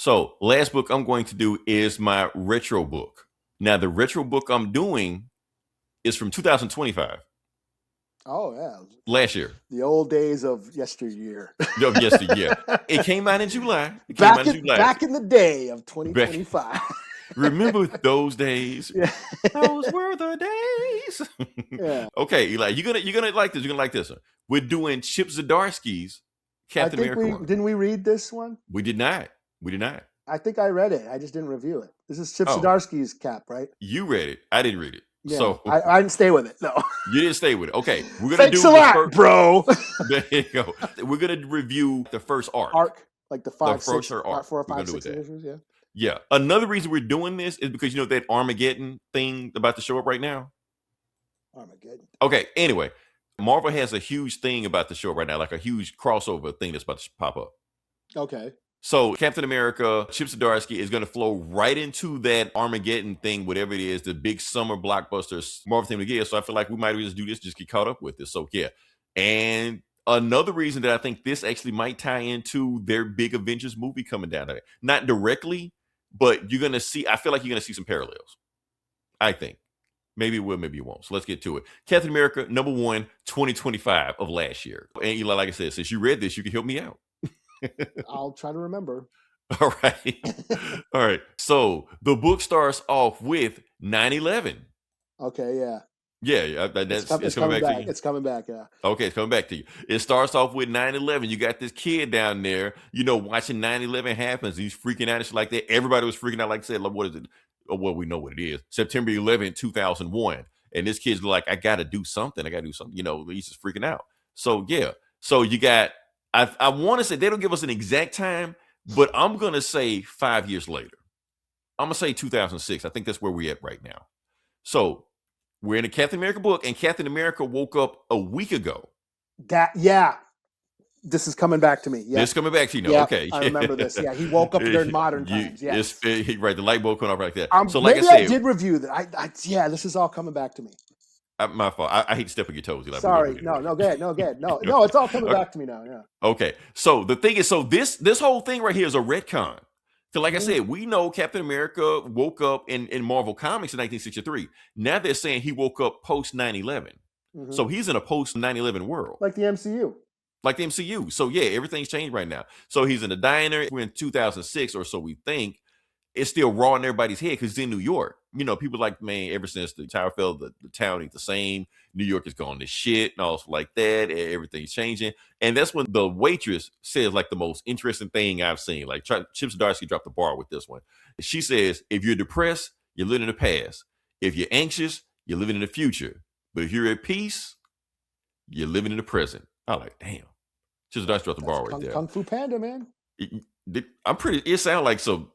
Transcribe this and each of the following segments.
So last book I'm going to do is my retro book. Now the retro book I'm doing is from 2025. Oh yeah, last year. The old days of yesteryear. Of yesteryear. It came out in July. Back in the day of 2025. Remember those days? Yeah. Those were the days. Yeah. Okay, Eli, you're gonna like this. You're gonna like this one. We're doing Chip Zdarsky's Captain America. Didn't we read this one? We did not. We did not. I think I read it. I just didn't review it. This is Chip Zdarsky's Cap, right? You read it. I didn't read it. Yeah, so I didn't stay with it. No. You didn't stay with it. Okay. We're gonna Thanks do a lot, bro. There you go. We're gonna review the first arc. Like the 4 or 5, 6 issues, yeah. Yeah. Another reason we're doing this is because you know that Armageddon thing about to show up right now? Armageddon. Okay, anyway. Marvel has a huge thing about the show right now, like a huge crossover thing that's about to pop up. Okay. So Captain America, Chip Zdarsky is going to flow right into that Armageddon thing, whatever it is, the big summer blockbusters Marvel thing to get. So I feel like we might just do this, just get caught up with this. So yeah. And another reason that I think this actually might tie into their big Avengers movie coming down there. Not directly, but you're going to see, I feel like you're going to see some parallels. I think. Maybe it will, maybe it won't. So let's get to it. Captain America, number 1, 2025 of last year. And Eli, like I said, since you read this, you can help me out. I'll try to remember. All right. All right. So the book starts off with 9/11. Okay, yeah. Yeah, it's coming back to you. It's coming back, yeah. Okay, it's coming back to you. It starts off with 9/11. You got this kid down there, you know, watching 9/11 happens. He's freaking out and shit like that. Everybody was freaking out, like I said, like, what is it? Well, we know what it is. September 11th, 2001. And this kid's like, I got to do something. You know, he's just freaking out. So, yeah. So you got, I want to say, they don't give us an exact time, but I'm going to say 5 years later. I'm going to say 2006. I think that's where we're at right now. So we're in a Captain America book, and Captain America woke up a week ago. Yeah. This is coming back to me. Yeah. This is coming back to you now. Yeah, Okay. I remember this. Yeah, he woke up during modern times. Yeah. Right, the light bulb coming off like that. So like maybe I did review that. Yeah, this is all coming back to me. My fault. I hate to step on your toes. Sorry. No, go ahead. No, it's all coming back to me now. Yeah. Okay. So the thing is, this whole thing right here is a retcon. So like I said, we know Captain America woke up in Marvel Comics in 1963. Now they're saying he woke up post 9/11. Mm-hmm. So he's in a post 9/11 world. Like the MCU. Like the MCU. So yeah, everything's changed right now. So he's in a diner. We're in 2006 or so we think. It's still raw in everybody's head because it's in New York. You know, people like, man, ever since the tower fell, the town ain't the same. New York is going to shit and all like that. Everything's changing. And that's when the waitress says like the most interesting thing I've seen. Like Chip Zdarsky dropped the bar with this one. She says, if you're depressed, you're living in the past. If you're anxious, you're living in the future. But if you're at peace, you're living in the present. I'm like, damn. Chip Zdarsky dropped the bar right there. Kung Fu Panda, man. It sounded like some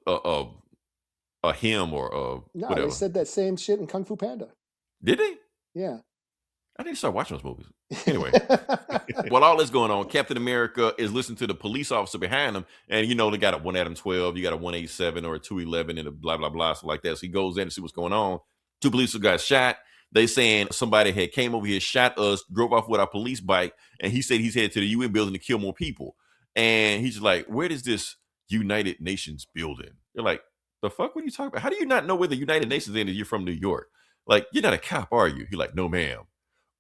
a hymn or no, whatever. They said that same shit in Kung Fu Panda. Did they? Yeah. I need to start watching those movies. Anyway, while all this going on, Captain America is listening to the police officer behind him, and you know they got a 1 Adam 12, you got a 187 or a 211 and a blah blah blah stuff like that. So he goes in and see what's going on. 2 police got shot. They saying somebody had came over here, shot us, drove off with our police bike, and he said he's headed to the UN building to kill more people. And he's like, where is this United Nations building? They're like, the fuck? What are you talking about? How do you not know where the United Nations is if you're from New York? Like, you're not a cop, are you? You're like, no, ma'am,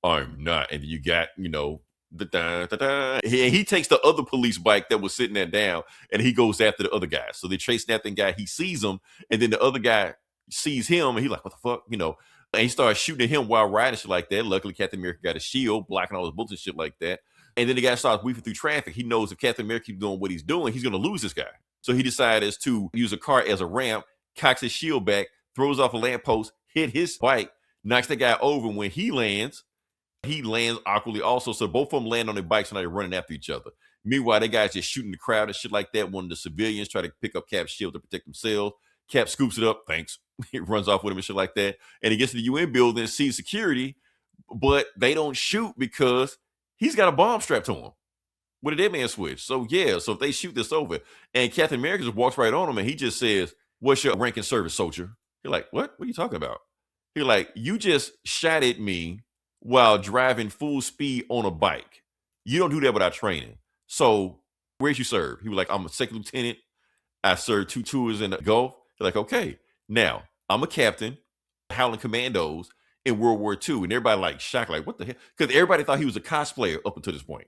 I'm not. And you got, you know, he takes the other police bike that was sitting there down, and he goes after the other guy. So they chase that guy. He sees him, and then the other guy sees him, and he's like, what the fuck? You know, and he starts shooting at him while riding shit like that. Luckily, Captain America got a shield, blocking all his bullets and shit like that. And then the guy starts weaving through traffic. He knows if Captain America keeps doing what he's doing, he's going to lose this guy. So he decides to use a car as a ramp, cocks his shield back, throws off a lamppost, hit his bike, knocks the guy over. When he lands awkwardly also. So both of them land on their bikes and they're running after each other. Meanwhile, that guy's just shooting the crowd and shit like that. One of the civilians try to pick up Cap's shield to protect themselves. Cap scoops it up. Thanks. He runs off with him and shit like that. And he gets to the UN building, sees security, but they don't shoot because he's got a bomb strapped to him with a dead man switch. So yeah, so if they shoot this over, and Captain America just walks right on him and he just says, what's your rank and service, soldier? You're like, what? What are you talking about? You're like, you just shot at me while driving full speed on a bike. You don't do that without training. So where'd you serve? He was like, I'm a second lieutenant. I served 2 tours in the Gulf. They're like, okay, now I'm a captain, Howling Commandos in World War II. And everybody like shocked, like, what the hell? Because everybody thought he was a cosplayer up until this point.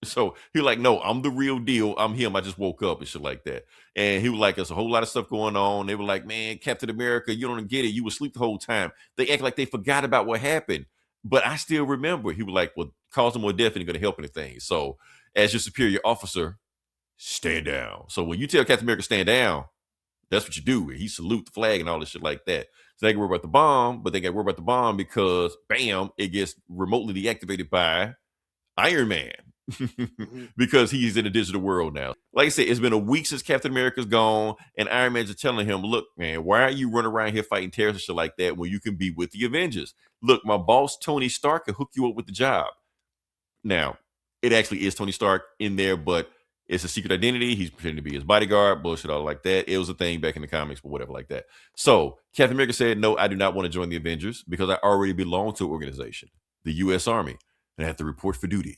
So he was like, no, I'm the real deal. I'm him. I just woke up and shit like that. And he was like, there's a whole lot of stuff going on. They were like, man, Captain America, you don't get it. You were asleep the whole time. They act like they forgot about what happened. But I still remember. He was like, well, cause them more death ain't going to help anything. So as your superior officer, stand down. So when you tell Captain America stand down, that's what you do. He salute the flag and all this shit like that. So they can worry about the bomb, but they got to worry about the bomb because, bam, it gets remotely deactivated by Iron Man. Because he's in a digital world now. Like I said, it's been a week since Captain America's gone, and Iron Man's just telling him, look, man, why are you running around here fighting terrorists and shit like that when you can be with the Avengers? Look, my boss, Tony Stark, can hook you up with the job. Now, it actually is Tony Stark in there, but it's a secret identity. He's pretending to be his bodyguard, bullshit, all like that. It was a thing back in the comics, but whatever like that. So Captain America said, no, I do not want to join the Avengers because I already belong to an organization, the U.S. Army, and I have to report for duty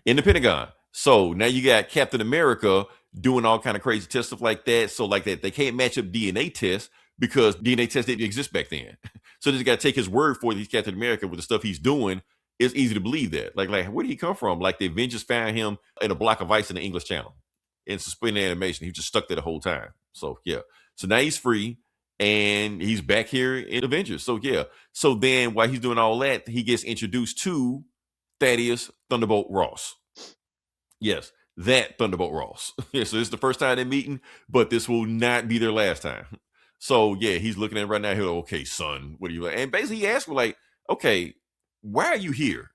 in the Pentagon. So now you got Captain America doing all kind of crazy tests, stuff like that. So like that, they can't match up DNA tests because DNA tests didn't exist back then. So they just got to take his word for it. He's Captain America with the stuff he's doing. It's easy to believe that. Like where did he come from? Like the Avengers found him in a block of ice in the English Channel in suspended animation. He was just stuck there the whole time. So yeah. So now he's free and he's back here in Avengers. So yeah. So then while he's doing all that, he gets introduced to Thaddeus Thunderbolt Ross. Yes, that Thunderbolt Ross. So this is the first time they're meeting, but this will not be their last time. So yeah, he's looking at it right now. He's like, okay, son, what are you like? And basically he asked me like, okay, why are you here?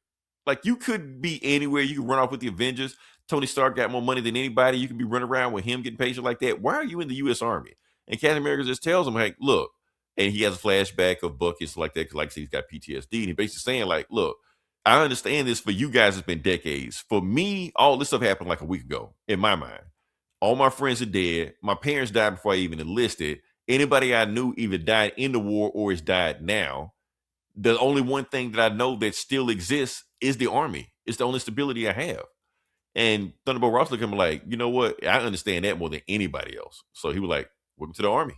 Like you could be anywhere. You can run off with the Avengers. Tony Stark got more money than anybody. You can be running around with him getting paid like that. Why are you in the U.S. Army? And Captain America just tells him, like, look, and he has a flashback of Bucky like that because like he's got PTSD. And he basically saying like, look, I understand this for you guys, it's been decades. For me, all this stuff happened like a week ago in my mind. All my friends are dead. My parents died before I even enlisted. Anybody I knew either died in the war or has died now. The only one thing that I know that still exists is the Army. It's the only stability I have. And Thunderbolt Ross looked at him like, you know what? I understand that more than anybody else. So he was like, welcome to the Army.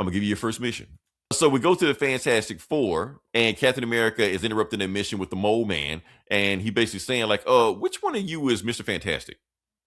I'm going to give you your first mission. So we go to the Fantastic Four, and Captain America is interrupting their mission with the Mole Man, and he basically saying like, which one of you is Mr. Fantastic?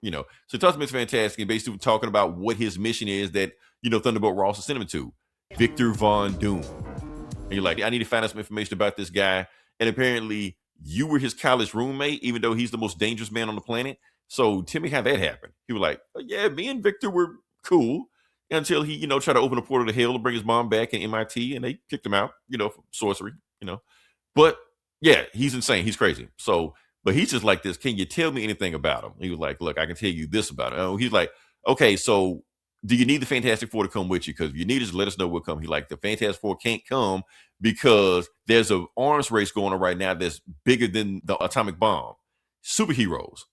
You know, so he talks to Mr. Fantastic and basically talking about what his mission is that, you know, Thunderbolt Ross is sending him to. Victor Von Doom. And you're like, I need to find out some information about this guy. And apparently you were his college roommate, even though he's the most dangerous man on the planet. So tell me how that happened. He was like, yeah, me and Victor were cool. Until he, you know, tried to open a portal to hell to bring his mom back in MIT, and they kicked him out, you know, for sorcery, you know. But yeah, he's insane. He's crazy. So, but he's just like this. Can you tell me anything about him? He was like, look, I can tell you this about him. Oh, he's like, okay, so do you need the Fantastic Four to come with you? Because if you need it, just let us know we'll come. He like, the Fantastic Four can't come because there's an arms race going on right now that's bigger than the atomic bomb. Superheroes.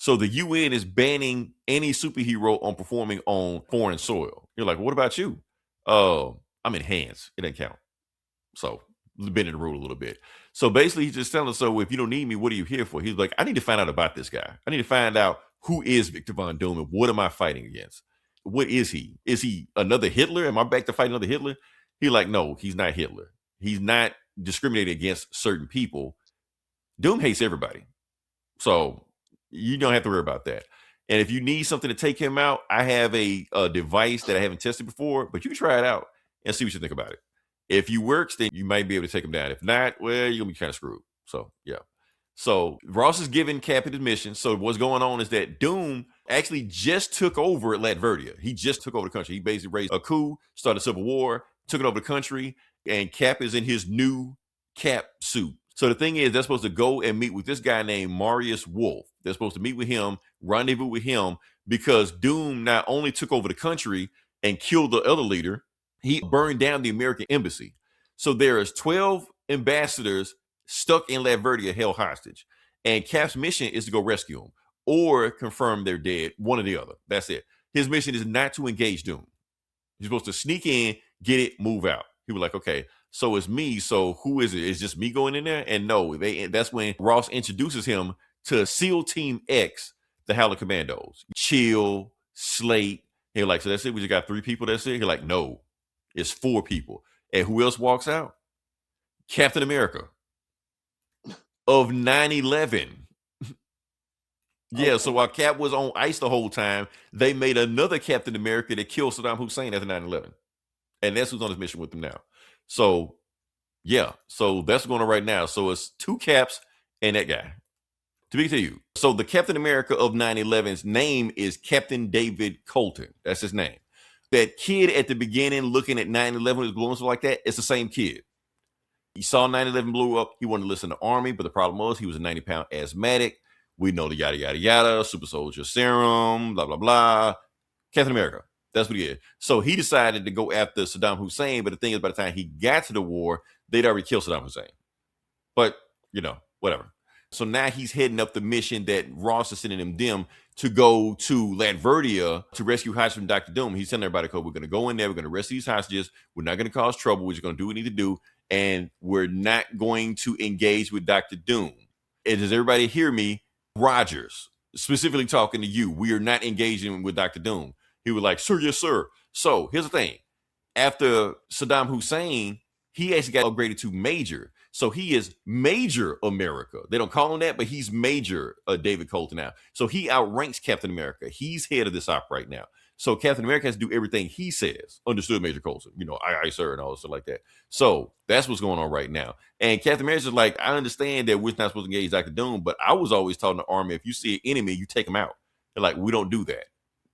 So the UN is banning any superhero on performing on foreign soil. You're like, what about you? I'm enhanced. It doesn't count. So bending the rule a little bit. So basically he's just telling us, so if you don't need me, what are you here for? He's like, I need to find out about this guy. I need to find out who is Victor Von Doom and what am I fighting against? What is he? Is he another Hitler? Am I back to fight another Hitler? He's like, no, he's not Hitler. He's not discriminating against certain people. Doom hates everybody. So you don't have to worry about that. And if you need something to take him out, I have a device that I haven't tested before, but you can try it out and see what you think about it. If it works, then you might be able to take him down. If not, well, you're going to be kind of screwed. So, yeah. So Ross is giving Cap his mission. So what's going on is that Doom actually just took over Latveria. He just took over the country. He basically raised a coup, started a civil war, took it over the country, and Cap is in his new Cap suit. So the thing is, they're supposed to go and meet with this guy named Marius Wolf. They're supposed to meet with him, rendezvous with him, because Doom not only took over the country and killed the other leader, he burned down the American embassy. So there is 12 ambassadors stuck in Latveria held hostage. And Cap's mission is to go rescue them or confirm they're dead, one or the other. That's it. His mission is not to engage Doom. He's supposed to sneak in, get it, move out. He was like, okay, so it's me. So who is it? It's just me going in there? And no, that's when Ross introduces him to SEAL Team X, the Howling Commandos. Chill, Slate, He like, so that's it? We just got 3 people, that's it? He like, no, it's 4 people. And who else walks out? Captain America of 9/11. Yeah, Okay. so while Cap was on ice the whole time, they made another Captain America that killed Saddam Hussein after 9/11. And that's who's on his mission with them now. So, yeah, so that's what's going on right now. So it's 2 Caps and that guy. To be to you. So the Captain America of 9/11's name is Captain David Colton. That's his name. That kid at the beginning looking at 9/11 with glowing stuff like that, it's the same kid. He saw 9/11 blew up. He wanted to listen to the Army, but the problem was he was a 90-pound asthmatic. We know the yada, yada, yada, super soldier serum, blah, blah, blah. Captain America. That's what he is. So he decided to go after Saddam Hussein, but the thing is, by the time he got to the war, they'd already killed Saddam Hussein. But, whatever. So now he's heading up the mission that Ross is sending them to go to Latveria to rescue hostages from Dr. Doom. He's telling everybody, we're going to go in there, we're going to rescue these hostages, we're not going to cause trouble, we're just going to do what we need to do, and we're not going to engage with Dr. Doom. And does everybody hear me? Rogers, specifically talking to you, we are not engaging with Dr. Doom. He was like, sir, yes, sir. So here's the thing. After Saddam Hussein, he actually got upgraded to Major. So he is Major America. They don't call him that, but he's Major David Colton now. So he outranks Captain America. He's head of this op right now. So Captain America has to do everything he says. Understood, Major Coulson. Aye, sir, and all this stuff like that. So that's what's going on right now. And Captain America's just like, I understand that we're not supposed to engage Dr. Doom, but I was always taught in the Army, if you see an enemy, you take him out. They're like, we don't do that.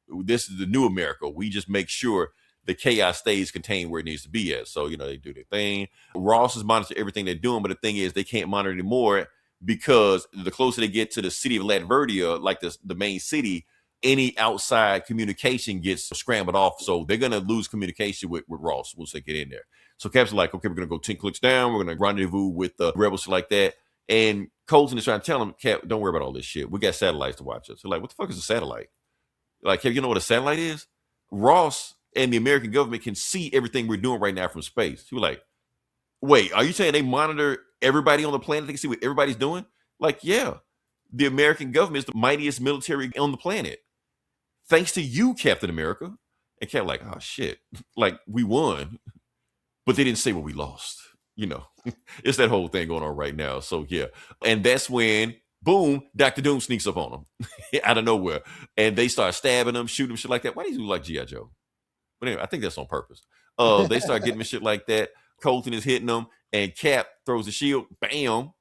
This is the new America. We just make sure the chaos stays contained where it needs to be at. So, they do their thing. Ross is monitoring everything they're doing, but the thing is they can't monitor anymore because the closer they get to the city of Latveria, like the main city, any outside communication gets scrambled off. So they're going to lose communication with Ross once they get in there. So Cap's like, okay, we're going to go 10 clicks down. We're going to rendezvous with the rebels like that. And Coulson is trying to tell him, Cap, don't worry about all this shit. We got satellites to watch us. They're like, what the fuck is a satellite? Like, Cap, you know what a satellite is? Ross and the American government can see everything we're doing right now from space. He was like, wait, are you saying they monitor everybody on the planet? They can see what everybody's doing? Like, yeah. The American government is the mightiest military on the planet. Thanks to you, Captain America. And Cap like, oh, shit. Like, we won. But they didn't say what we lost. It's that whole thing going on right now. So, yeah. And that's when, boom, Dr. Doom sneaks up on them out of nowhere. And they start stabbing them, shooting them, shit like that. Why do you do like G.I. Joe? But anyway, I think that's on purpose. They start getting shit like that. Colton is hitting them, and Cap throws the shield, bam,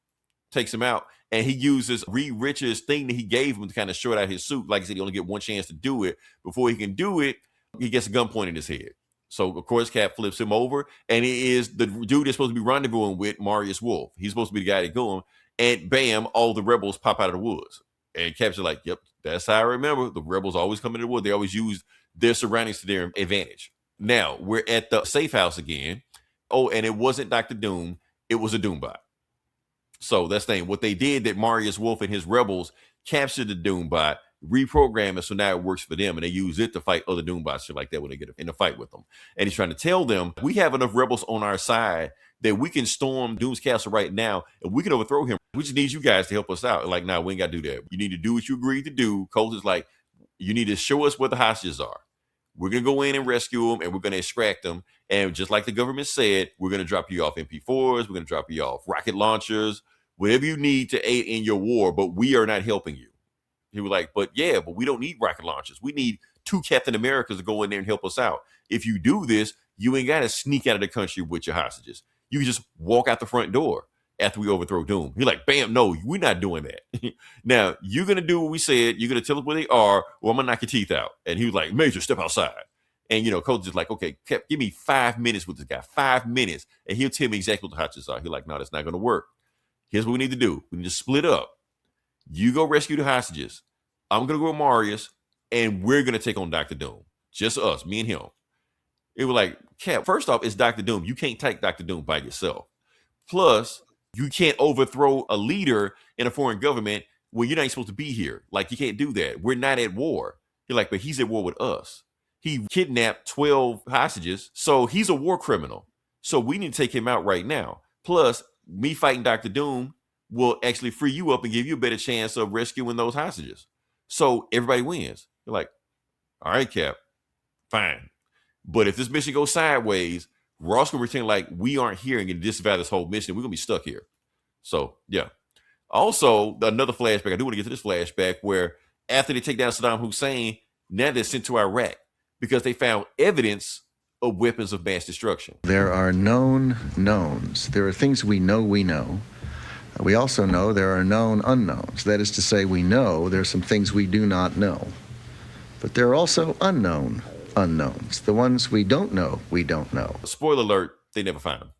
takes him out. And he uses Reed Richards' thing that he gave him to kind of short out his suit. Like I said, he only get one chance to do it. Before he can do it, he gets a gun pointed in his head. So, of course, Cap flips him over, and it is the dude that's supposed to be rendezvousing with Marius Wolf. He's supposed to be the guy that go him, and bam, all the rebels pop out of the woods. And Cap's like, yep, that's how I remember. The rebels always come into the wood. They always use their surroundings to their advantage. Now, we're at the safe house again. Oh, and it wasn't Dr. Doom. It was a Doombot. So that's the thing. What they did, that Marius Wolf and his rebels captured the Doombot, reprogrammed it so now it works for them, and they use it to fight other Doombots, shit like that, when they get in a fight with them. And he's trying to tell them, we have enough rebels on our side that we can storm Doom's castle right now, and we can overthrow him. We just need you guys to help us out. Like, nah, we ain't got to do that. You need to do what you agreed to do. Colton's like, you need to show us where the hostages are. We're going to go in and rescue them, and we're going to extract them. And just like the government said, we're going to drop you off MP4s. We're going to drop you off rocket launchers, whatever you need to aid in your war, but we are not helping you. He was like, but we don't need rocket launchers. We need 2 Captain Americas to go in there and help us out. If you do this, you ain't got to sneak out of the country with your hostages. You can just walk out the front door after we overthrow Doom. He's like, bam, no, we're not doing that. Now, you're going to do what we said. You're going to tell us where they are, or I'm going to knock your teeth out. And he was like, Major, step outside. And, Coach is like, okay, give me 5 minutes with this guy, 5 minutes. And he'll tell me exactly what the hostages are. He's like, no, that's not going to work. Here's what we need to do. We need to split up. You go rescue the hostages. I'm going to go with Marius, and we're going to take on Dr. Doom. Just us, me and him. It was like, Cap, first off, it's Dr. Doom. You can't take Dr. Doom by yourself. Plus, you can't overthrow a leader in a foreign government when you're not supposed to be here. Like, you can't do that. We're not at war. You're like, but he's at war with us. He kidnapped 12 hostages, so he's a war criminal. So we need to take him out right now. Plus, me fighting Dr. Doom will actually free you up and give you a better chance of rescuing those hostages. So everybody wins. You're like, all right, Cap. fine. But if this mission goes sideways, Ross gonna pretend like we aren't here and disavow this whole mission. We're gonna be stuck here. So yeah. Also, another flashback. I do want to get to this flashback where after they take down Saddam Hussein, now they're sent to Iraq because they found evidence of weapons of mass destruction. There are known knowns. There are things we know we know. We also know there are known unknowns. That is to say, we know there are some things we do not know. But there are also unknown unknowns. The ones we don't know, we don't know. Spoiler alert, they never find him.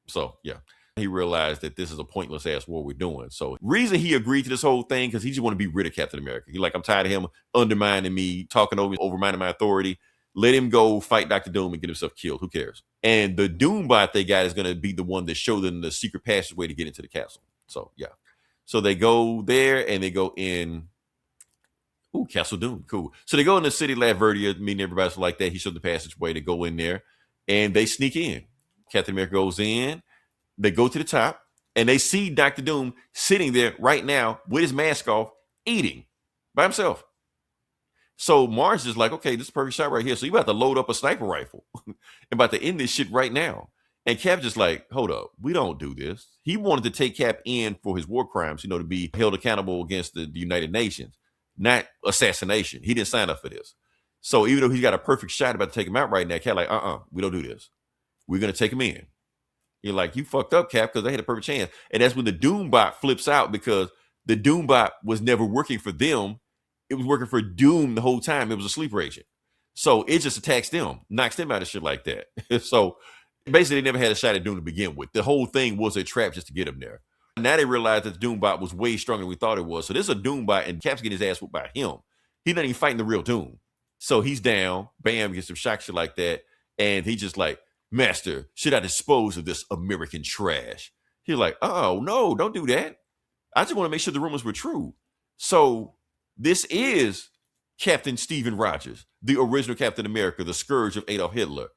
So, yeah. He realized that this is a pointless ass war we're doing. So, reason he agreed to this whole thing, because he just want to be rid of Captain America. He like, I'm tired of him undermining me, talking over me, overmining my authority. Let him go fight Dr. Doom and get himself killed. Who cares? And the Doombot they got is going to be the one that showed them the secret passageway to get into the castle. So, yeah. So, they go there and they go in. Ooh, Castle Doom. Cool. So, they go in the city, Latveria, meeting everybody like that. He showed the passageway to go in there and they sneak in. Captain America goes in. They go to the top and they see Dr. Doom sitting there right now with his mask off, eating by himself. So Mars is like, okay, this is a perfect shot right here. So you about to load up a sniper rifle and about to end this shit right now. And Cap's just like, hold up, we don't do this. He wanted to take Cap in for his war crimes, to be held accountable against the United Nations, not assassination. He didn't sign up for this. So even though he's got a perfect shot about to take him out right now, Cap like, we don't do this. We're going to take him in. You're like, you fucked up, Cap, because they had a perfect chance. And that's when the Doombot flips out because the Doombot was never working for them. It was working for Doom the whole time. It was a sleeper agent. So it just attacks them, knocks them out of shit like that. So basically, they never had a shot at Doom to begin with. The whole thing was a trap just to get him there. Now they realized that the Doombot was way stronger than we thought it was. So this is a Doombot, and Cap's getting his ass whooped by him. He's not even fighting the real Doom. So he's down, bam, gets some shock shit like that. And he just like, Master, should I dispose of this American trash? He's like, oh, no, don't do that. I just want to make sure the rumors were true. So this is Captain Stephen Rogers, the original Captain America, the scourge of Adolf Hitler.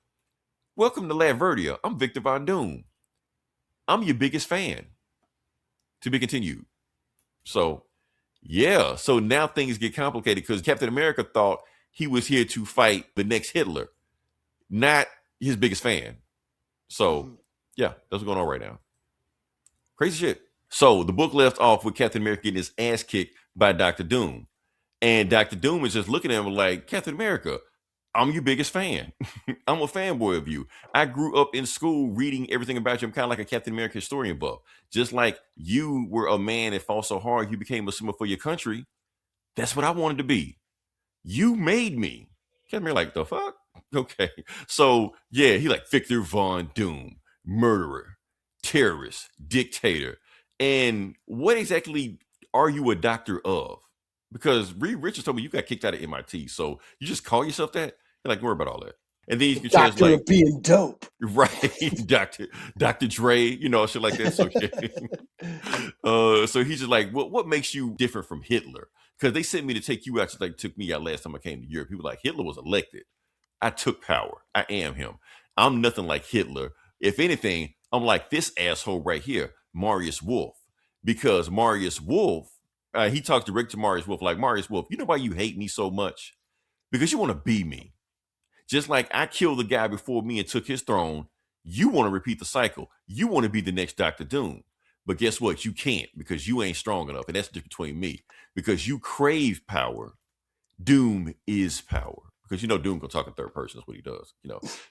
Welcome to Latveria. I'm Victor Von Doom. I'm your biggest fan. To be continued. So, yeah. So now things get complicated because Captain America thought he was here to fight the next Hitler, not his biggest fan. So, yeah, that's what's going on right now. Crazy shit. So, the book left off with Captain America getting his ass kicked by Dr. Doom. And Dr. Doom is just looking at him like, Captain America, I'm your biggest fan. I'm a fanboy of you. I grew up in school reading everything about you. I'm kind of like a Captain America historian buff. Just like you were a man that fought so hard, you became a symbol for your country. That's what I wanted to be. You made me. Captain America like, the fuck? Okay. So, yeah, he like Victor Von Doom, murderer, terrorist, dictator. And what exactly are you a doctor of? Because Reed Richards told me you got kicked out of MIT. So you just call yourself that? You're like, don't worry about all that. And then you can Doctor like, of being dope. Right. Dr. Dre, shit like that. So he's just like, what makes you different from Hitler? Because they sent me to take you out just like took me out last time I came to Europe. People were like, Hitler was elected. I took power. I am him. I'm nothing like Hitler. If anything, I'm like this asshole right here, Marius Wolf. Because Marius Wolf, he talks direct to Marius Wolf, like, Marius Wolf, you know why you hate me so much? Because you want to be me. Just like I killed the guy before me and took his throne, you want to repeat the cycle. You want to be the next Dr. Doom. But guess what? You can't because you ain't strong enough. And that's the difference between me. Because you crave power. Doom is power. Because Doom gonna talk in third person. That's what he does.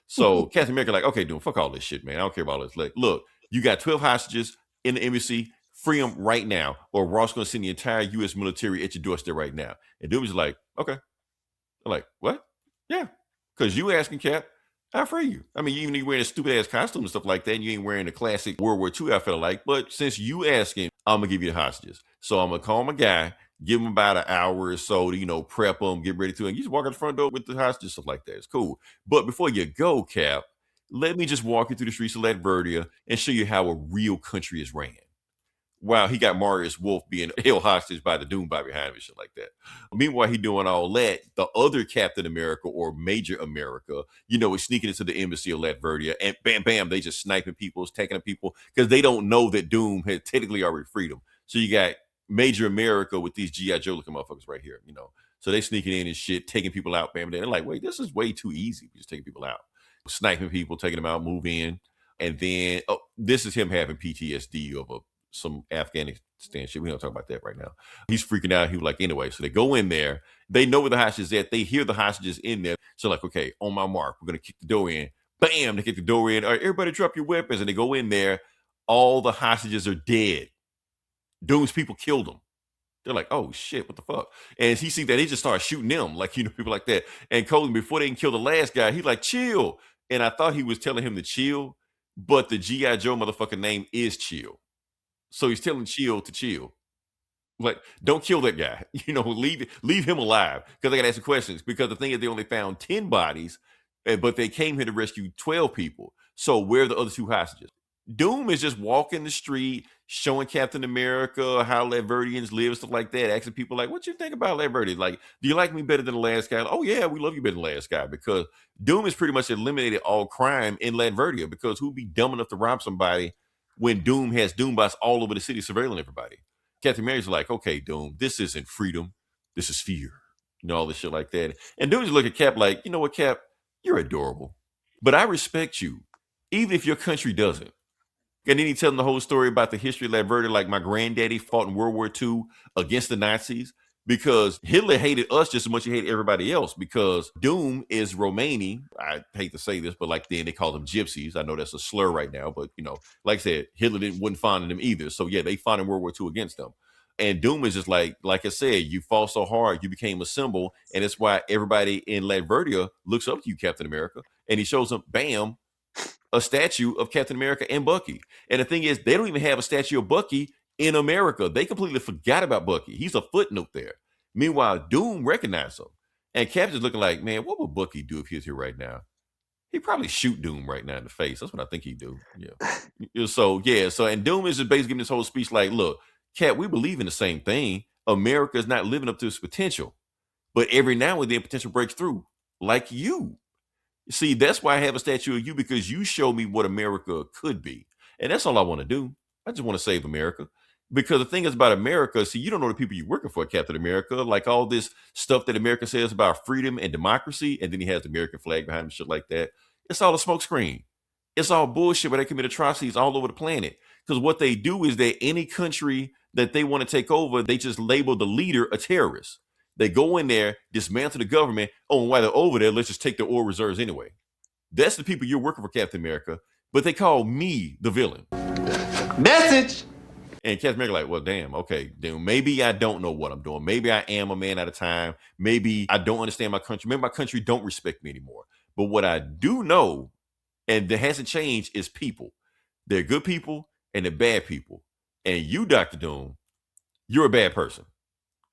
So Captain America like, okay, Doom, fuck all this shit, man. I don't care about all this. Like, look, you got 12 hostages in the embassy. Free them right now, or Ross gonna send the entire U.S. military at your doorstep right now. And Doom is like, okay. I'm like, what? Yeah, because you asking, Cap, I free you. I mean, you wearing a stupid ass costume and stuff like that, and you ain't wearing a classic World War II outfit like. But since you asking, I'm gonna give you the hostages. So I'm gonna call my guy. Give him about an hour or so to, prep them, get ready to, and you just walk out the front door with the hostages, stuff like that. It's cool. But before you go, Cap, let me just walk you through the streets of Latveria and show you how a real country is ran. Wow, he got Marius Wolf being held hostage by the Doombot behind him and shit like that. Meanwhile, he doing all that. The other Captain America or Major America, is sneaking into the embassy of Latveria and bam, bam, they just sniping people, taking people because they don't know that Doom had technically already freed them. So you got Major America with these G.I. Joe looking motherfuckers right here, So they sneaking in and shit, taking people out, bam. They're like, wait, this is way too easy. Just taking people out, sniping people, taking them out, move in. And then, this is him having PTSD over some Afghanistan shit. We don't talk about that right now. He's freaking out. He was like, anyway, so they go in there. They know where the hostage is at. They hear the hostages in there. So like, okay, on my mark, we're going to kick the door in. Bam, they kick the door in. All right, everybody drop your weapons. And they go in there. All the hostages are dead. Doom's people killed them. They're like, oh shit, what the fuck? And he sees that, he just starts shooting them, like, people like that. And Colton, before they can kill the last guy, he's like, chill. And I thought he was telling him to chill, but the G.I. Joe motherfucking name is Chill. So he's telling Chill to chill. Like, don't kill that guy. Leave him alive. Because I got to ask the questions. Because the thing is, they only found 10 bodies, but they came here to rescue 12 people. So where are the other 2 hostages? Doom is just walking the street, showing Captain America how Latverdians live, stuff like that, asking people like, what you think about Latveria? Like, do you like me better than the last guy? Oh yeah, we love you better than the last guy, because Doom has pretty much eliminated all crime in Latveria, because who'd be dumb enough to rob somebody when Doom has Doombots all over the city surveilling everybody? Captain America's like, okay, Doom, this isn't freedom, this is fear. All this shit like that. And Doom just look at Cap like, you know what, Cap? You're adorable. But I respect you, even if your country doesn't. And then he tells them the whole story about the history of Latveria, like my granddaddy fought in World War II against the Nazis, because Hitler hated us just as much as he hated everybody else, because Doom is Romani. I hate to say this, but like then they called them gypsies. I know that's a slur right now, but like I said, Hitler wasn't fond of them either. So yeah, they fought in World War II against them. And Doom is just like I said, you fought so hard, you became a symbol. And it's why everybody in Latveria looks up to you, Captain America. And he shows them, bam, a statue of Captain America and Bucky. And the thing is, they don't even have a statue of Bucky in America. They completely forgot about Bucky. He's a footnote there. Meanwhile, Doom recognized him. And Captain's looking like, man, what would Bucky do if he was here right now? He'd probably shoot Doom right now in the face. That's what I think he'd do. Yeah. So and Doom is just basically giving this whole speech like, look, Cap, we believe in the same thing. America is not living up to its potential. But every now and then potential breaks through, like you. See, that's why I have a statue of you, because you show me what America could be. And that's all I want to do. I just want to save America. Because the thing is about America, see, you don't know the people you're working for, Captain America. Like all this stuff that America says about freedom and democracy, and then he has the American flag behind him, shit like that. It's all a smokescreen. It's all bullshit where they commit atrocities all over the planet. Because what they do is that any country that they want to take over, they just label the leader a terrorist. They go in there, dismantle the government. Oh, and while they're over there, let's just take their oil reserves anyway. That's the people you're working for, Captain America. But they call me the villain. Message! And Captain America like, well, damn, okay, then maybe I don't know what I'm doing. Maybe I am a man at a time. Maybe I don't understand my country. Maybe my country don't respect me anymore. But what I do know, and that hasn't changed, is people. They're good people and they're bad people. And you, Dr. Doom, you're a bad person.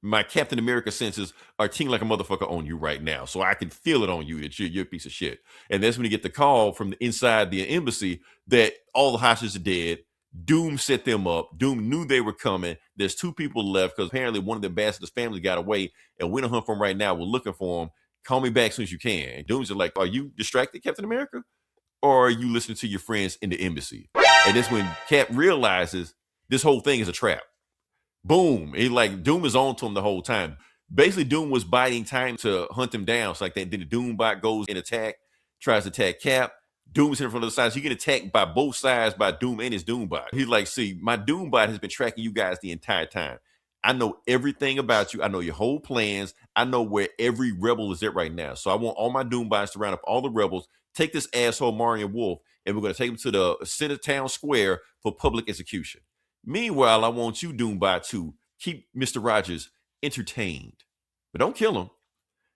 My Captain America senses are tingling like a motherfucker on you right now. So I can feel it on you that you're a piece of shit. And that's when you get the call from the inside the embassy that all the hostages are dead. Doom set them up. Doom knew they were coming. There's 2 people left because apparently one of the ambassador's family got away, and we're on hunt for him right now. We're looking for him. Call me back as soon as you can. And Doom's just like, are you distracted, Captain America? Or are you listening to your friends in the embassy? And that's when Cap realizes this whole thing is a trap. Boom. Doom is on to him the whole time. Basically, Doom was biding time to hunt him down. It's like that. Then the Doombot goes in attack, tries to attack Cap. Doom's in front of the sides. He get attacked by both sides by Doom and his Doombot. He's like, see, my Doombot has been tracking you guys the entire time. I know everything about you. I know your whole plans. I know where every rebel is at right now. So I want all my Doombots to round up all the rebels, take this asshole Marion Wolf, and we're going to take him to the center town square for public execution. Meanwhile, I want you, Doombot, to keep Mr. Rogers entertained. But don't kill him,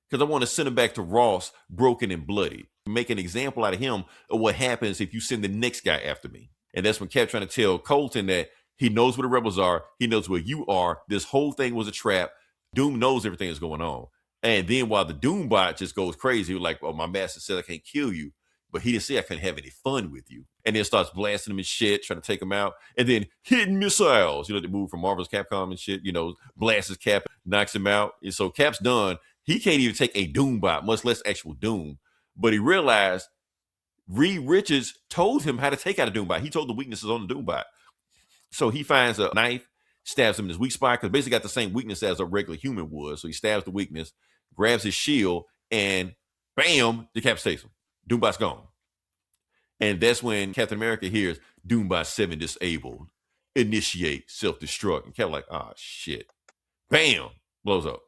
because I want to send him back to Ross broken and bloody. Make an example out of him of what happens if you send the next guy after me. And that's when Cap trying to tell Colton that he knows where the rebels are. He knows where you are. This whole thing was a trap. Doom knows everything that's going on. And then while the Doombot just goes crazy, he was like, well, my master said I can't kill you, but he didn't say I couldn't have any fun with you. And then starts blasting him and shit, trying to take him out. And then hitting missiles, they move from Marvel's Capcom and shit, blasts his Cap, knocks him out. And so Cap's done. He can't even take a Doombot, much less actual Doom. But he realized Reed Richards told him how to take out a Doombot. He told the weaknesses on the Doombot. So he finds a knife, stabs him in his weak spot, because basically got the same weakness as a regular human would. So he stabs the weakness, grabs his shield, and bam, decapitates him. Doombot's gone. And that's when Captain America hears Doombot 7 disabled. Initiate self-destruct. And Cap like, oh shit. Bam! Blows up.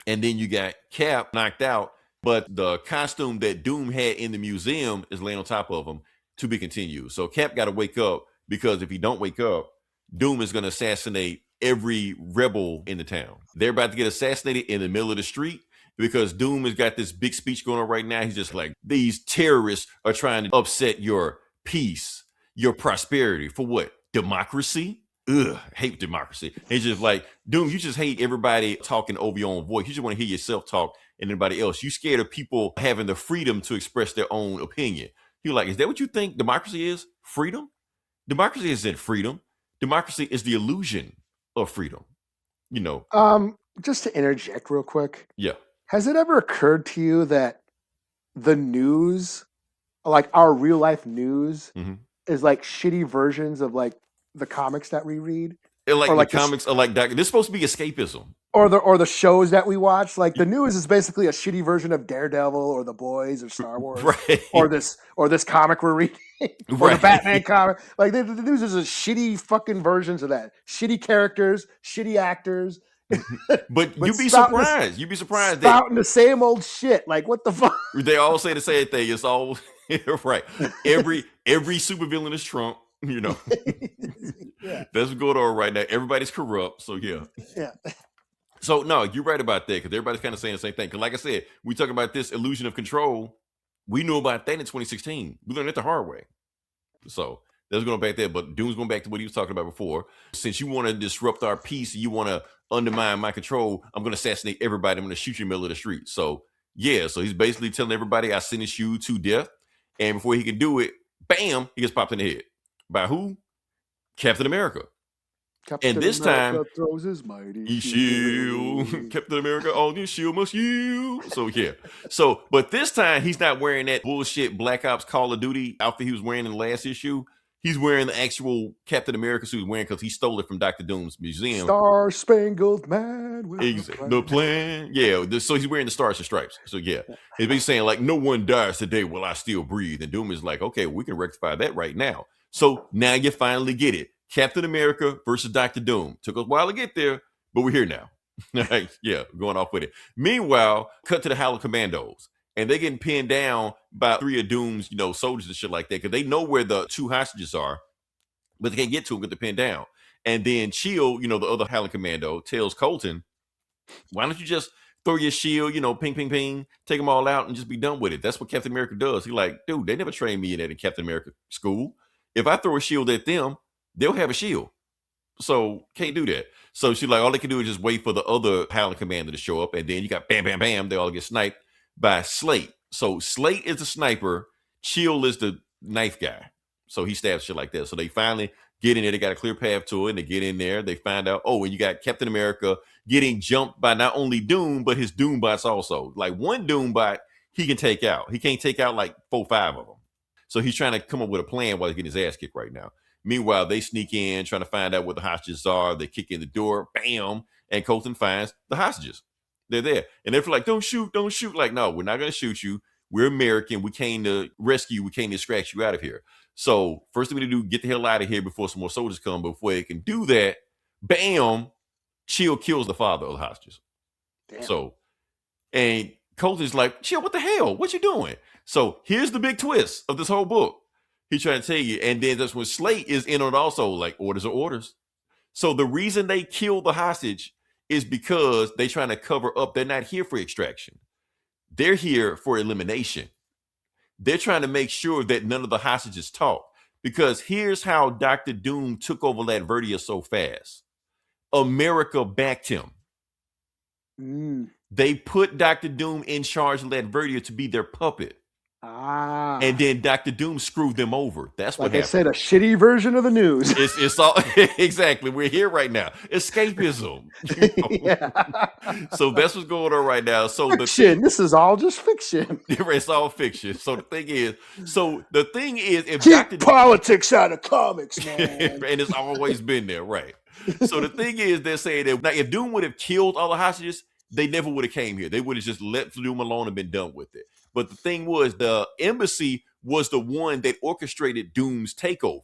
And then you got Cap knocked out, but the costume that Doom had in the museum is laying on top of him, to be continued. So Cap got to wake up, because if he don't wake up, Doom is going to assassinate every rebel in the town. They're about to get assassinated in the middle of the street, because Doom has got this big speech going on right now. He's just like, these terrorists are trying to upset your peace, your prosperity. For what? Democracy? Ugh, hate democracy. He's just like, Doom, you just hate everybody talking over your own voice. You just want to hear yourself talk and everybody else. You scared of people having the freedom to express their own opinion. You're like, is that what you think democracy is? Freedom? Democracy isn't freedom. Democracy is the illusion of freedom. You know. Just to interject real quick. Yeah. Has it ever occurred to you that the news, like our real life news, is like shitty versions of like the comics that we read? Like the comics are like that. This is supposed to be escapism. Or the shows that we watch. Like the news is basically a shitty version of Daredevil or The Boys or Star Wars. Right. Or this comic we're reading. Or the Batman comic. Like the news is a shitty fucking versions of that. Shitty characters, shitty actors. But you'd be surprised. You'd be surprised that spouting the same old shit. Like what the fuck? They all say the same thing. It's all right. Every supervillain is Trump. You know. Yeah. That's what's going on right now. Everybody's corrupt. So yeah. Yeah. So no, you're right about that, because everybody's kind of saying the same thing. Because like I said, we talk about this illusion of control. We knew about that in 2016. We learned it the hard way. So that's going back there. But Doom's going back to what he was talking about before. Since you want to disrupt our peace, you want to undermine my control, I'm going to assassinate everybody. I'm going to shoot you in the middle of the street. So yeah, so he's basically telling everybody, I sentence you to death. And before he can do it, bam, he gets popped in the head. By who? Captain America. Captain and this America time, throws his mighty shield. Captain America, all this shield must yield. So yeah. So, but this time he's not wearing that bullshit Black Ops Call of Duty outfit he was wearing in the last issue. He's wearing the actual Captain America suit he was wearing, because he stole it from Dr. Doom's museum. Star-Spangled man with the plan. Yeah. So he's wearing the Stars and Stripes. So yeah. He's basically saying like, no one dies today while I still breathe. And Doom is like, okay, we can rectify that right now. So now you finally get it. Captain America versus Dr. Doom. Took us a while to get there, but we're here now. Yeah, going off with it. Meanwhile, cut to the Howling Commandos. And they're getting pinned down by 3 of Doom's, soldiers and shit like that, because they know where the 2 hostages are, but they can't get to them because they're pinned down. And then Shield, the other Howling Commando, tells Colton, why don't you just throw your shield, ping, ping, ping, take them all out and just be done with it. That's what Captain America does. He's like, dude, they never trained me in that in Captain America school. If I throw a shield at them, they'll have a shield. So can't do that. So she's like, all they can do is just wait for the other Howling Commander to show up. And then you got bam, bam, bam. They all get sniped by Slate. So Slate is the sniper. Shield is the knife guy. So he stabs shit like that. So they finally get in there. They got a clear path to it. And they get in there. They find out, and you got Captain America getting jumped by not only Doom, but his Doombots also. Like one Doombot he can take out. He can't take out like 4 or 5 of them. So he's trying to come up with a plan while he's getting his ass kicked right now. Meanwhile, they sneak in, trying to find out where the hostages are. They kick in the door, bam, and Colton finds the hostages. They're there. And they're like, don't shoot. Like, no, we're not going to shoot you. We're American. We came to rescue you. We came to extract you out of here. So first thing we do, get the hell out of here before some more soldiers come. But before they can do that, bam, Shield kills the father of the hostages. Damn. So, and Colton's like, Shield, what the hell? What you doing? So here's the big twist of this whole book. He's trying to tell you. And then that's when Slate is in on it also, like orders are orders. So the reason they kill the hostage is because they're trying to cover up. They're not here for extraction. They're here for elimination. They're trying to make sure that none of the hostages talk. Because here's how Dr. Doom took over Latveria so fast. America backed him. They put Dr. Doom in charge of Latveria to be their puppet. And then Dr. Doom screwed them over. That's what happened. I said, a shitty version of the news. It's all exactly. We're here right now. Escapism. Yeah. So that's what's going on right now. So fiction. This is all just fiction. It's all fiction. So the thing is, if keep Dr. politics out of comics, man. And it's always been there, right? So the thing is, they're saying that now, if Doom would have killed all the hostages, they never would have came here. They would have just let Doom alone and been done with it. But the thing was, the embassy was the one that orchestrated Doom's takeover.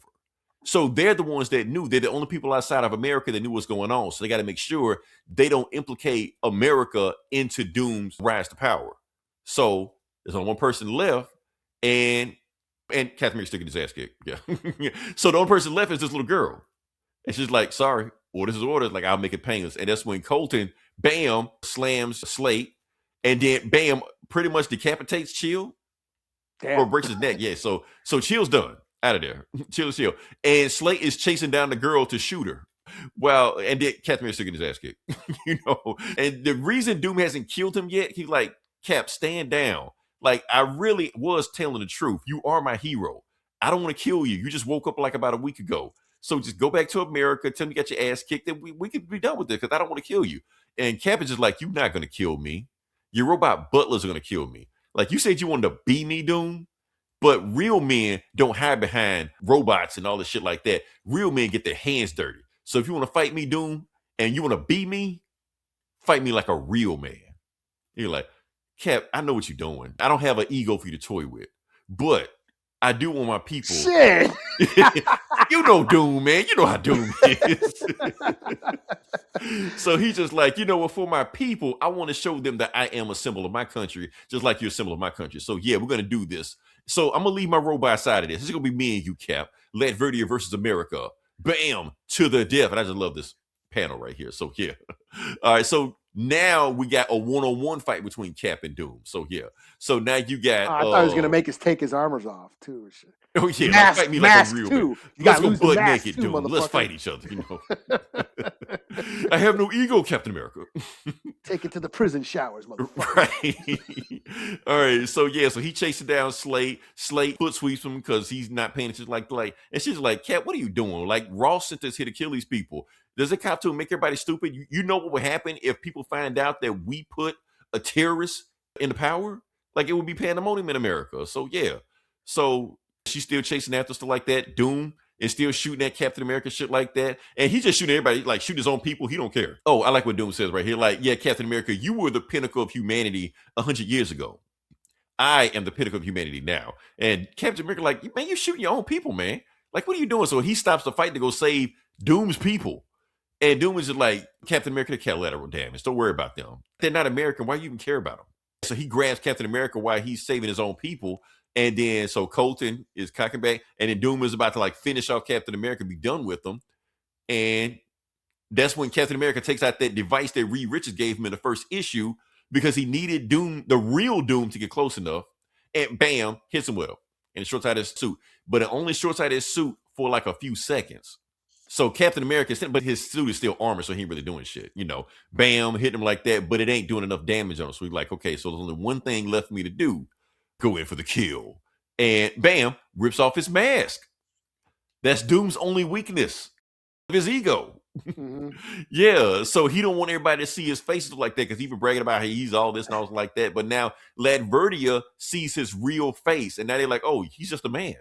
So they're the ones that knew. They're the only people outside of America that knew what's going on. So they got to make sure they don't implicate America into Doom's rise to power. So there's only one person left, and Captain America's sticking his ass kicked. Yeah. So the only person left is this little girl. And she's like, sorry, orders is orders. Like, I'll make it painless. And that's when Colton, bam, slams Slate. And then, bam, pretty much decapitates Chill. Damn. Or breaks his neck. Yeah, so Chill's done. Out of there. Chill. And Slate is chasing down the girl to shoot her. Well, and then Captain America's sticking his ass kicked. And the reason Doom hasn't killed him yet, he's like, Cap, stand down. Like, I really was telling the truth. You are my hero. I don't want to kill you. You just woke up like about a week ago. So just go back to America, tell me you got your ass kicked, and we could be done with it because I don't want to kill you. And Cap is just like, you're not going to kill me. Your robot butlers are going to kill me. Like, you said you wanted to be me, Doom, but real men don't hide behind robots and all this shit like that. Real men get their hands dirty. So if you want to fight me, Doom, and you want to be me, fight me like a real man. You're like, Cap, I know what you're doing. I don't have an ego for you to toy with, but I do want my people. Shit. You know Doom, man. You know how Doom is. So he's just like, you know what? For my people, I want to show them that I am a symbol of my country, just like you're a symbol of my country. So yeah, we're going to do this. So I'm going to leave my robot side of this. It's going to be me and you, Cap. Latveria versus America. Bam! To the death. And I just love this panel right here. So yeah. All right. So now we got a one-on-one fight between Cap and Doom. So yeah. So now you got. I thought he was gonna make us take his armors off too. Or shit. Oh yeah, mask, fight me like a real man. You Let's go butt mask naked, too, Doom. Let's fight each other. You know. I have no ego, Captain America. Take it to the prison showers, motherfucker. Right. All right. So yeah. So he chases down Slate. Slate foot sweeps him because he's not paying attention. Like, and she's like, Cap, what are you doing? Like, Ross sent us here to kill these people. Does it cop to make everybody stupid? You know what would happen if people find out that we put a terrorist in the power? Like, it would be pandemonium in America. So yeah. So she's still chasing after stuff like that. Doom is still shooting at Captain America, shit like that. And he's just shooting everybody, like shooting his own people. He don't care. Oh, I like what Doom says right here. Like, yeah, Captain America, you were the pinnacle of humanity 100 years ago. I am the pinnacle of humanity now. And Captain America, like, man, you're shooting your own people, man. Like, what are you doing? So he stops the fight to go save Doom's people. And Doom is just like, Captain America, they're collateral damage. Don't worry about them. They're not American. Why do you even care about them? So he grabs Captain America while he's saving his own people. And then so Colton is cocking back. And then Doom is about to like finish off Captain America, be done with them. And that's when Captain America takes out that device that Reed Richards gave him in the first issue because he needed Doom, the real Doom, to get close enough. And bam, hits him with him. And it shorts out his suit. But it only shorts out his suit for like a few seconds. So Captain America, but his suit is still armor, so he ain't really doing shit. You know, bam, hit him like that, but it ain't doing enough damage on him. So he's like, okay, so there's only one thing left for me to do. Go in for the kill. And bam, rips off his mask. That's Doom's only weakness. His ego. Mm-hmm. Yeah, so he don't want everybody to see his face like that because he's been bragging about how he's all this and all like that. But now Latveria sees his real face, and now they're like, oh, he's just a man.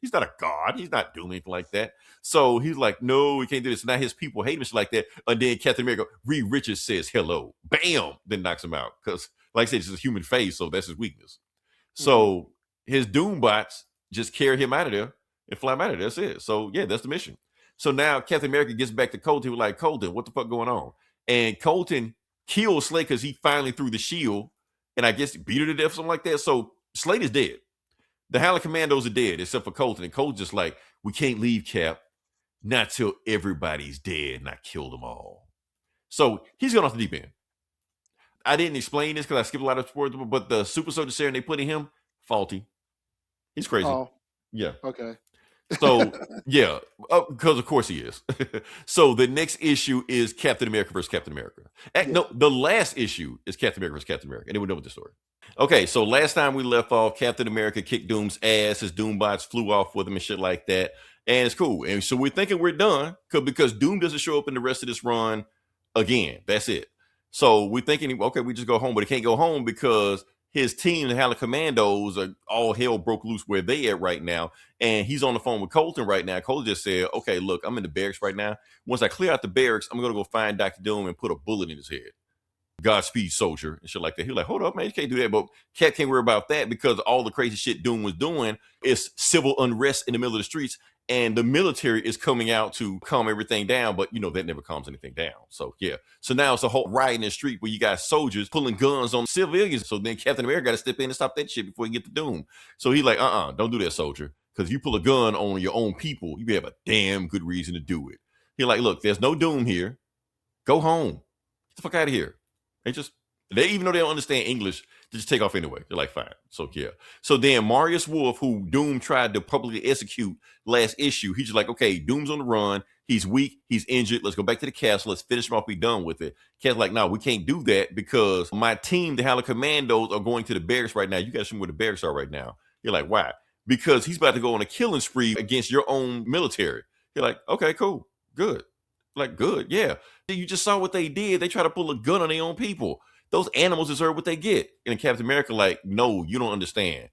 He's not a god. He's not doing anything like that. So he's like, no, we can't do this. So now his people hate him like that. And then Captain America, Reed Richards says hello. Bam! Then knocks him out. Because, like I said, it's a human face, so that's his weakness. So his Doombots just carry him out of there and fly him out of there. That's it. So yeah, that's the mission. So now Captain America gets back to Colton. He was like, Colton, what the fuck going on? And Colton kills Slate because he finally threw the shield. And I guess he beat her to death, something like that. So Slate is dead. The Howling Commandos are dead, except for Colton. And Colton's just like, we can't leave, Cap. Not till everybody's dead and I kill them all. So he's going off the deep end. I didn't explain this because I skipped a lot of sports, but the super soldier serum they put in him, faulty. He's crazy. Oh, yeah. Okay. So, yeah, because of course he is. So the next issue is Captain America versus Captain America. No, the last issue is Captain America versus Captain America. And then we're done with the story. Okay, so last time we left off, Captain America kicked Doom's ass. His Doombots flew off with him and shit like that. And it's cool. And so we're thinking we're done because Doom doesn't show up in the rest of this run again. That's it. So we're thinking, okay, we just go home. But he can't go home because his team, the Howling Commandos, are all hell broke loose where they at right now. And he's on the phone with Colton right now. Colton just said, okay, look, I'm in the barracks right now. Once I clear out the barracks, I'm going to go find Dr. Doom and put a bullet in his head. Godspeed, soldier, and shit like that. He was like, hold up, man, you can't do that. But Cap can't worry about that because all the crazy shit Doom was doing is civil unrest in the middle of the streets, and the military is coming out to calm everything down, but that never calms anything down. So yeah. So now it's a whole riot in the street where you got soldiers pulling guns on civilians. So then Captain America got to step in and stop that shit before you get to Doom. So he's like, don't do that, soldier. Because if you pull a gun on your own people, you have a damn good reason to do it. He's like, look, there's no Doom here. Go home. Get the fuck out of here. They even though they don't understand English, they just take off anyway. They're like, fine. So yeah. So then Marius Wolf, who Doom tried to publicly execute last issue, he's just like, okay, Doom's on the run. He's weak. He's injured. Let's go back to the castle. Let's finish him off. Be done with it. Cat's like, no, we can't do that because my team, the Howling Commandos, are going to the barracks right now. You guys show me where the barracks are right now. You're like, why? Because he's about to go on a killing spree against your own military. You're like, okay, cool. Good. Like, good. Yeah. You just saw what they did. They try to pull a gun on their own people. Those animals deserve what they get. And Captain America, like, no, you don't understand.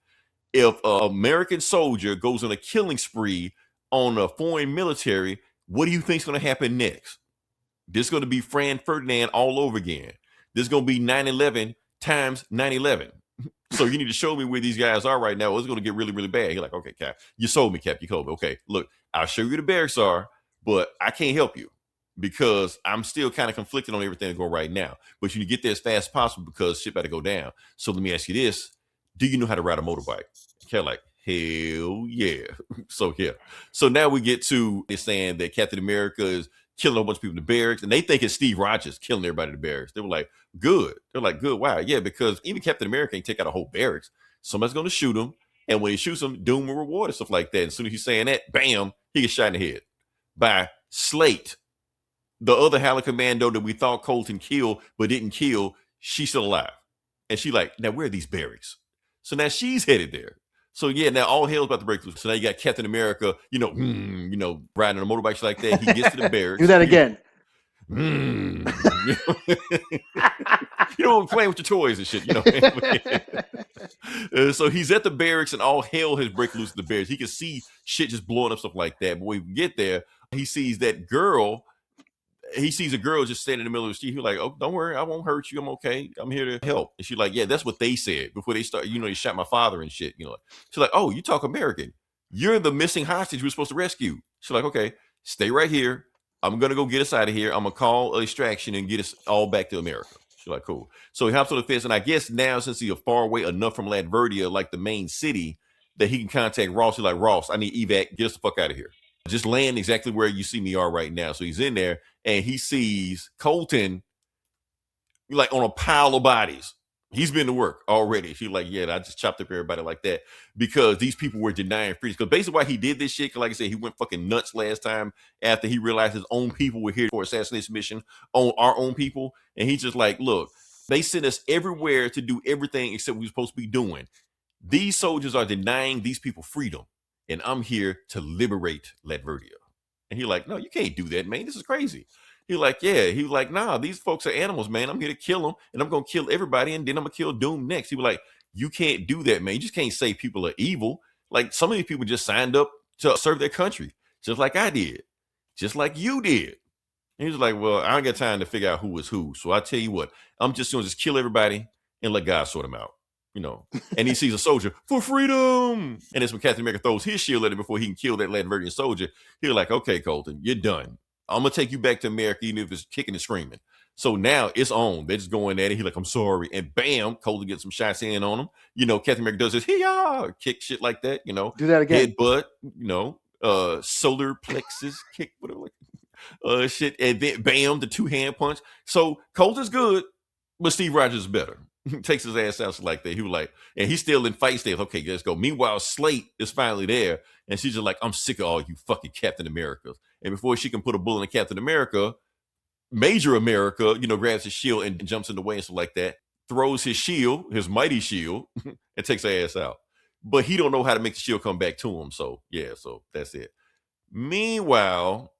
If an American soldier goes on a killing spree on a foreign military, what do you think is going to happen next? This is going to be Fran Ferdinand all over again. This is going to be 9/11 times 9/11. So you need to show me where these guys are right now. It's going to get really, really bad. You're like, okay, Cap, you sold me, Cap. You told me. Okay, look, I'll show you where the barracks are, but I can't help you because I'm still kind of conflicted on everything to go right now. But you need to get there as fast as possible because shit better go down. So let me ask you this. Do you know how to ride a motorbike? Cap like, hell yeah. So yeah. So now we get to it saying that Captain America is killing a bunch of people in the barracks, and they think it's Steve Rogers killing everybody in the barracks. They were like, good. They're like, good. Wow. Yeah, because even Captain America can't take out a whole barracks. Somebody's going to shoot him, and when he shoots him, Doom will reward and stuff like that. And as soon as he's saying that, bam, he gets shot in the head by Slate. The other Howling Commando that we thought Colton killed but didn't kill, she's still alive. And she like, now where are these barracks? So now she's headed there. So yeah, now all hell's about to break loose. So now you got Captain America, riding on a motorbike like that. He gets to the barracks. Do that again. Playing with your toys and shit. So he's at the barracks and all hell has break loose in the barracks. He can see shit just blowing up, stuff like that. But when we get there, he sees that girl. He sees a girl just standing in the middle of the street. He's like, oh, don't worry, I won't hurt you. I'm okay. I'm here to help. And she's like, yeah, that's what they said before they start. They shot my father and shit. She's like, oh, you talk American. You're the missing hostage we were supposed to rescue. She's like, okay, stay right here. I'm going to go get us out of here. I'm going to call extraction and get us all back to America. She's like, cool. So he hops on the fence. And I guess now, since he's far away enough from Latveria, like the main city, that he can contact Ross. He's like, Ross, I need evac. Get us the fuck out of here. Just land exactly where you see me are right now. So he's in there and he sees Colton like on a pile of bodies. He's been to work already. She's like, yeah, I just chopped up everybody like that because these people were denying freedom. Because basically why he did this shit, because like I said, he went fucking nuts last time after he realized his own people were here for assassination mission on our own people. And he's just like, look, they sent us everywhere to do everything except what we're supposed to be doing. These soldiers are denying these people freedom. And I'm here to liberate Latveria. And he's like, no, you can't do that, man. This is crazy. He's like, yeah. He was like, nah, these folks are animals, man. I'm here to kill them. And I'm going to kill everybody. And then I'm going to kill Doom next. He was like, you can't do that, man. You just can't say people are evil. Like some of these people just signed up to serve their country. Just like I did. Just like you did. And he was like, well, I ain't got time to figure out who is who. So I tell you what, I'm just going to just kill everybody and let God sort them out. And he sees a soldier for freedom. And that's when Captain America throws his shield at him before he can kill that Latverian soldier. He's like, okay, Colton, you're done. I'm going to take you back to America, even if it's kicking and screaming. So now it's on. They're just going at it. He's like, I'm sorry. And bam, Colton gets some shots in on him. Captain America does this, kick shit like that, Do that again. Headbutt, solar plexus kick, whatever. Shit. And then bam, the 2-hand punch. So Colton's good, but Steve Rogers is better. Takes his ass out like that. He was like, and he's still in fight state. Okay, let's go. Meanwhile, Slate is finally there, and she's just like, I'm sick of all you fucking Captain Americas. And before she can put a bullet in Captain America, Major America, grabs his shield and jumps in the way and stuff like that, throws his shield, his mighty shield, and takes her ass out. But he don't know how to make the shield come back to him. So yeah, so that's it. Meanwhile,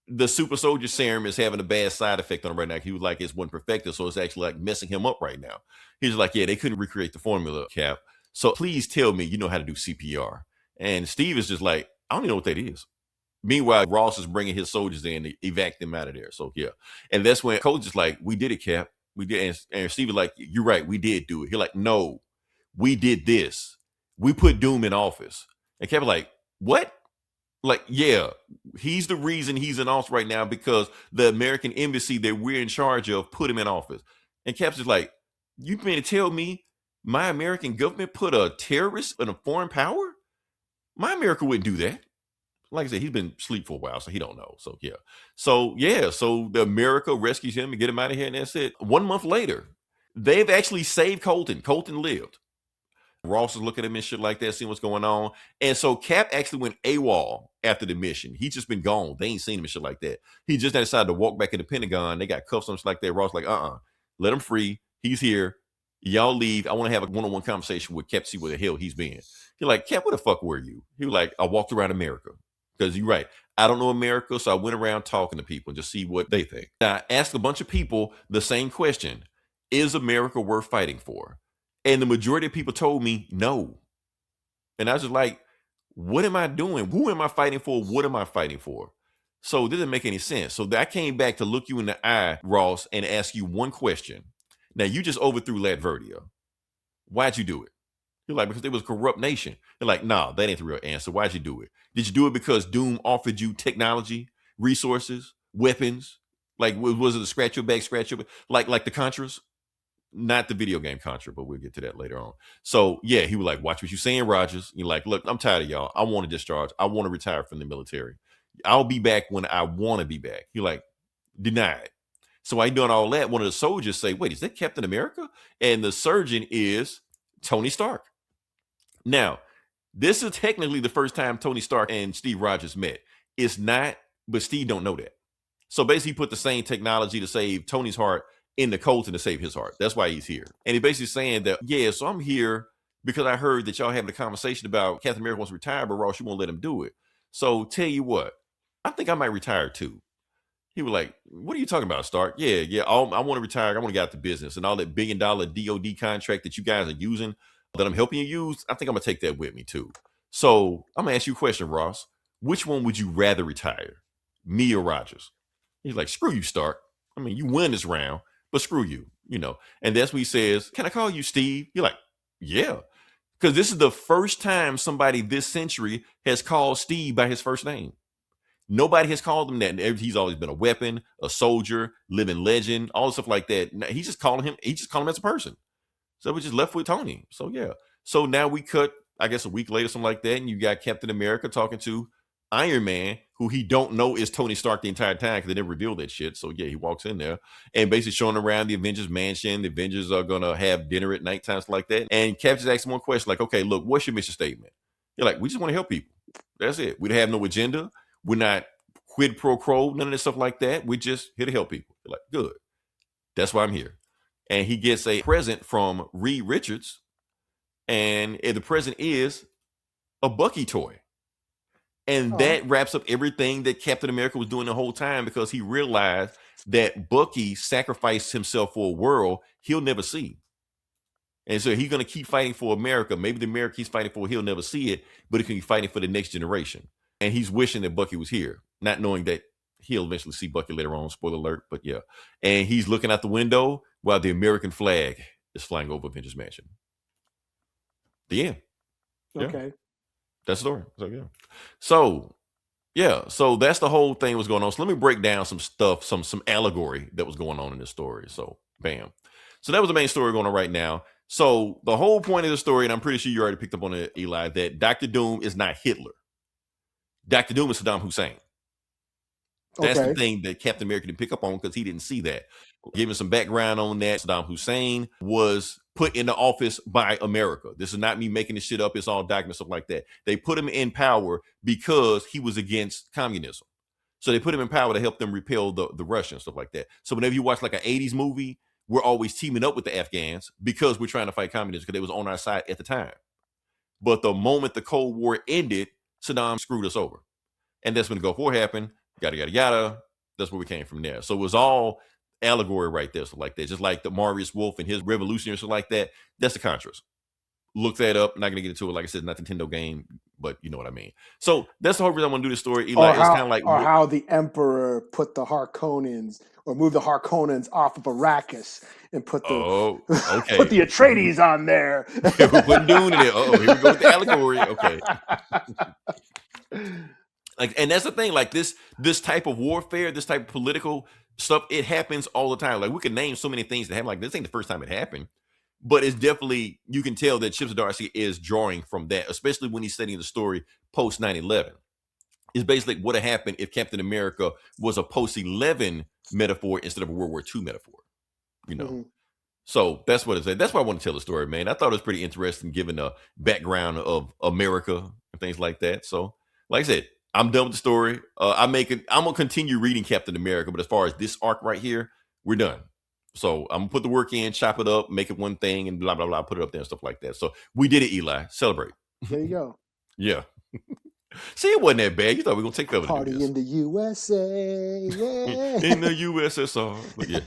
the super soldier serum is having a bad side effect on him right now. He was like, it's one perfected, so it's actually like messing him up right now. He's like, yeah, they couldn't recreate the formula, Cap. So please tell me you know how to do CPR. And Steve is just like, I don't even know what that is. Meanwhile, Ross is bringing his soldiers in to evac them out of there. So yeah. And that's when Coach is like, we did it, Cap. We did. And Steve is like, you're right. We did do it. He's like, no, we did this. We put Doom in office. And Cap is like, what? Like, yeah, he's the reason he's in office right now because the American embassy that we're in charge of put him in office. And Cap's just like, you mean to tell me my American government put a terrorist in a foreign power? My America wouldn't do that. Like I said, he's been asleep for a while, so he don't know. So yeah. So the America rescues him and get him out of here, and that's it. 1 month later, they've actually saved Colton. Colton lived. Ross is looking at him and shit like that, seeing what's going on. And so Cap actually went AWOL after the mission. He's just been gone. They ain't seen him and shit like that. He just decided to walk back in the Pentagon. They got cuffs on shit like that. Ross like, let him free. He's here. Y'all leave. I want to have a one-on-one conversation with Cap, see where the hell he's been. You're like, Cap, where the fuck were you? He was like, I walked around America. Because you're right. I don't know America, so I went around talking to people and just see what they think. I asked a bunch of people the same question. Is America worth fighting for? And the majority of people told me no. And I was just like, what am I doing? Who am I fighting for? What am I fighting for? So it doesn't make any sense. So I came back to look you in the eye, Ross, and ask you one question. Now, you just overthrew Latveria. Why'd you do it? You're like, because it was a corrupt nation. They're like, nah, that ain't the real answer. Why'd you do it? Did you do it because Doom offered you technology, resources, weapons? Like, was it a scratch your back, like the Contras? Not the video game Contra, but we'll get to that later on. So yeah, he was like, watch what you're saying, Rogers. You're like, look, I'm tired of y'all. I want to discharge. I want to retire from the military. I'll be back when I want to be back. You're like, denied. So while doing all that, one of the soldiers say, wait, is that Captain America? And the surgeon is Tony Stark. Now, this is technically the first time Tony Stark and Steve Rogers met. It's not, but Steve don't know that. So basically, he put the same technology to save Tony's heart in the Coulson to save his heart. That's why he's here. And he's basically saying that, yeah, so I'm here because I heard that y'all having a conversation about Captain America wants to retire, but Ross, you won't let him do it. So tell you what, I think I might retire too. He was like, what are you talking about, Stark? Yeah, I want to retire. I want to get out the business. And all that $1 billion DOD contract that you guys are using, that I'm helping you use, I think I'm going to take that with me too. So I'm going to ask you a question, Ross. Which one would you rather retire? Me or Rogers? He's like, screw you, Stark. I mean, you win this round, but screw you, And that's what he says, can I call you Steve? You're like, yeah. Because this is the first time somebody this century has called Steve by his first name. Nobody has called him that. He's always been a weapon, a soldier, living legend, all stuff like that. He's just calling him as a person. So we just left with Tony. So yeah. So now we cut, I guess, a week later, something like that, and you got Captain America talking to Iron Man, who he don't know is Tony Stark the entire time because they didn't reveal that shit. So yeah, he walks in there and basically showing around the Avengers mansion. The Avengers are gonna have dinner at night times like that. And Cap just asks one question, like, okay, look, what's your mission statement? You're like, we just want to help people. That's it. We have no agenda. We're not quid pro quo, none of this stuff like that. We're just here to help people. You're like, good. That's why I'm here. And he gets a present from Reed Richards, and the present is a Bucky toy. And that wraps up everything that Captain America was doing the whole time, because he realized that Bucky sacrificed himself for a world he'll never see. And so he's going to keep fighting for America. Maybe the America he's fighting for, he'll never see it, but he can be fighting for the next generation. And he's wishing that Bucky was here, not knowing that he'll eventually see Bucky later on. Spoiler alert, but yeah. And he's looking out the window while the American flag is flying over Avengers Mansion. The end. Okay. Yeah. That's the story. So that's the whole thing was going on. So let me break down some stuff, some allegory that was going on in this story. So bam. So that was the main story going on right now. So the whole point of the story, and I'm pretty sure you already picked up on it, Eli, that Dr. Doom is not Hitler. Dr. Doom is Saddam Hussein. That's the thing that Captain America didn't pick up on because he didn't see that. Giving some background on that, Saddam Hussein was put into office by America. This is not me making this shit up. It's all documents, stuff like that. They put him in power because he was against communism. So they put him in power to help them repel the Russians, stuff like that. So whenever you watch like an 80s movie, we're always teaming up with the Afghans because we're trying to fight communism because they was on our side at the time. But the moment the Cold War ended, Saddam screwed us over. And that's when the Gulf War happened. yada yada yada. That's where we came from there. So it was all allegory right there, so like that. Just like the Marius Wolf and his revolution or something like that. That's the Contras. Look that up. Not gonna get into it. Like I said, not the Nintendo game, but you know what I mean. So that's the whole reason I want to do this story. Eli, it's kind of like how the Emperor put the Harkonnens or moved the Harkonnens off of Arrakis and put the put the Atreides on there. We're putting Dune in there. Oh, here we go with the allegory. Okay. Like, and that's the thing. Like this type of warfare, this type of political stuff, it happens all the time. Like we could name so many things that happen. Like this ain't the first time it happened. But it's definitely, you can tell that Chip Zdarsky is drawing from that, especially when he's setting the story post 9/11. It's basically what would have happened if Captain America was a post 11 metaphor instead of a World War II metaphor. You know, Mm-hmm. So that's what it's. That's why I want to tell the story, man. I thought it was pretty interesting, given the background of America and things like that. So, like I said, I'm done with the story. I'm gonna continue reading Captain America, but as far as this arc right here, we're done. So I'm gonna put the work in, chop it up, make it one thing, and blah blah blah, put it up there and stuff like that. So we did it, Eli. Celebrate. There you go. Yeah. See, it wasn't that bad. You thought we were gonna take cover Party in the USA, yeah. in the USSR. But yeah.